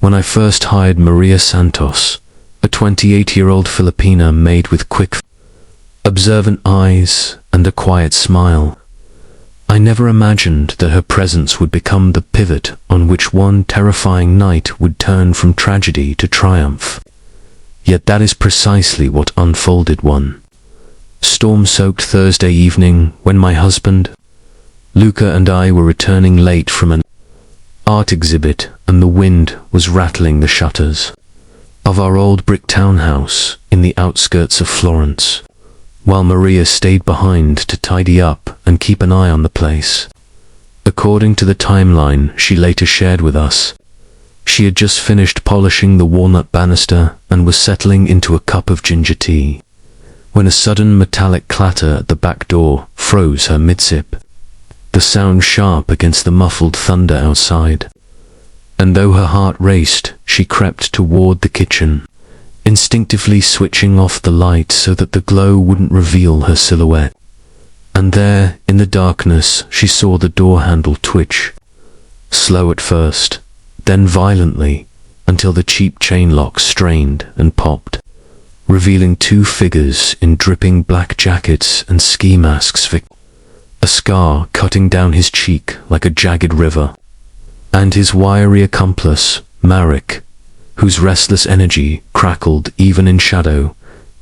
when I first hired Maria Santos, a 28-year-old Filipina maid with quick, observant eyes and a quiet smile. I never imagined that her presence would become the pivot on which one terrifying night would turn from tragedy to triumph. Yet that is precisely what unfolded one storm-soaked Thursday evening when my husband, Luca, and I were returning late from an art exhibit, and the wind was rattling the shutters of our old brick townhouse in the outskirts of Florence, while Maria stayed behind to tidy up and keep an eye on the place. According to the timeline she later shared with us, she had just finished polishing the walnut banister and was settling into a cup of ginger tea, when a sudden metallic clatter at the back door froze her mid-sip, the sound sharp against the muffled thunder outside. And though her heart raced, she crept toward the kitchen, instinctively switching off the light so that the glow wouldn't reveal her silhouette. And there, in the darkness, she saw the door handle twitch, slow at first, then violently, until the cheap chain lock strained and popped, revealing two figures in dripping black jackets and ski masks, a scar cutting down his cheek like a jagged river, and his wiry accomplice, Marek, whose restless energy crackled even in shadow,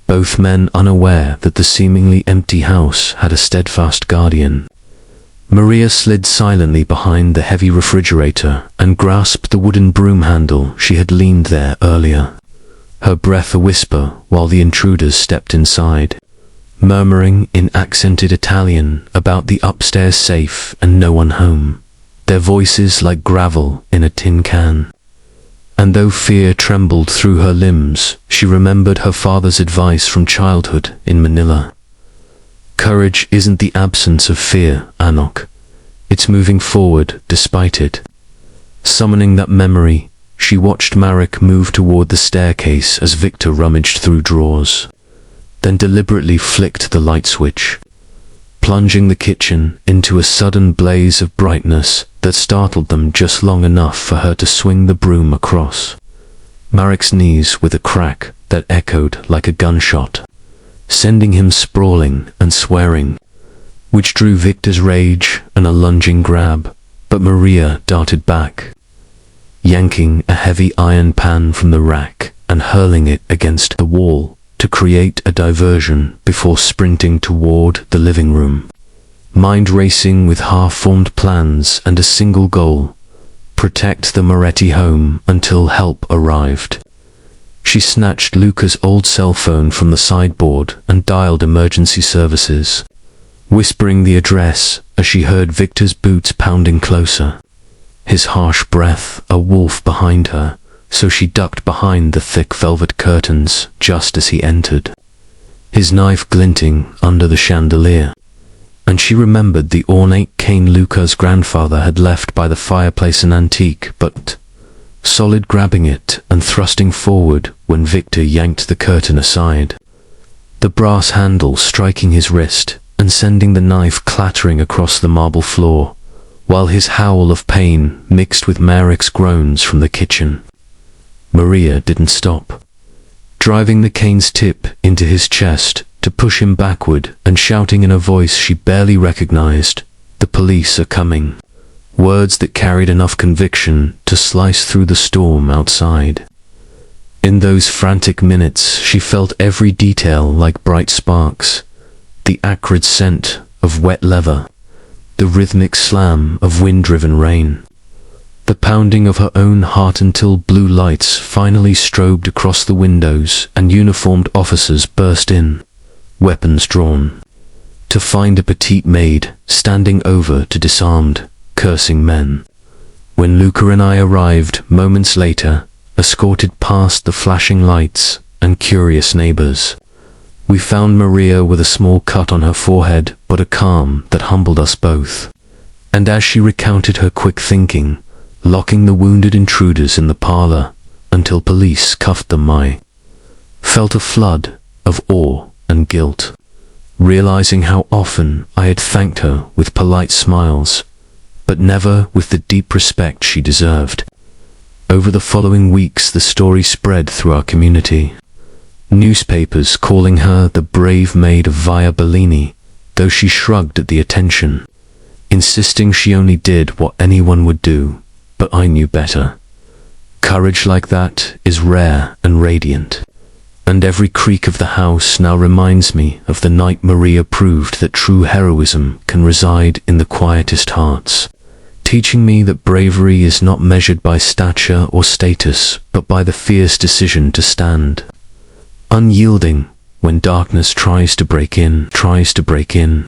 both men unaware that the seemingly empty house had a steadfast guardian. Maria slid silently behind the heavy refrigerator and grasped the wooden broom handle she had leaned there earlier, her breath a whisper while the intruders stepped inside, murmuring in accented Italian about the upstairs safe and no one home, their voices like gravel in a tin can. And though fear trembled through her limbs, she remembered her father's advice from childhood in Manila. Courage isn't the absence of fear, Anok. It's moving forward despite it. Summoning that memory, she watched Marek move toward the staircase as Victor rummaged through drawers, then deliberately flicked the light switch, plunging the kitchen into a sudden blaze of brightness that startled them just long enough for her to swing the broom across Marek's knees with a crack that echoed like a gunshot, sending him sprawling and swearing, which drew Victor's rage and a lunging grab, but Maria darted back, yanking a heavy iron pan from the rack and hurling it against the wall to create a diversion before sprinting toward the living room, mind racing with half-formed plans and a single goal: protect the Moretti home until help arrived. She snatched Luca's old cell phone from the sideboard and dialed emergency services, whispering the address as she heard Victor's boots pounding closer, his harsh breath a wolf behind her, so she ducked behind the thick velvet curtains just as he entered, his knife glinting under the chandelier. And she remembered the ornate cane Luca's grandfather had left by the fireplace, an antique but solid, grabbing it and thrusting forward when Victor yanked the curtain aside, the brass handle striking his wrist and sending the knife clattering across the marble floor, while his howl of pain mixed with Marek's groans from the kitchen. Maria didn't stop, driving the cane's tip into his chest to push him backward and shouting in a voice she barely recognized, "The police are coming," words that carried enough conviction to slice through the storm outside. In those frantic minutes, she felt every detail like bright sparks: the acrid scent of wet leather, the rhythmic slam of wind-driven rain, the pounding of her own heart, until blue lights finally strobed across the windows and uniformed officers burst in, weapons drawn, to find a petite maid standing over to disarmed, cursing men. When Luca and I arrived moments later, escorted past the flashing lights and curious neighbors, we found Maria with a small cut on her forehead, but a calm that humbled us both. And as she recounted her quick thinking, locking the wounded intruders in the parlor until police cuffed them, I felt a flood of awe and guilt, realizing how often I had thanked her with polite smiles, but never with the deep respect she deserved. Over the following weeks, the story spread through our community. Newspapers calling her the brave maid of Via Bellini, though she shrugged at the attention, insisting she only did what anyone would do, but I knew better. Courage like that is rare and radiant, and every creak of the house now reminds me of the night Maria proved that true heroism can reside in the quietest hearts, teaching me that bravery is not measured by stature or status, but by the fierce decision to stand unyielding when darkness tries to break in.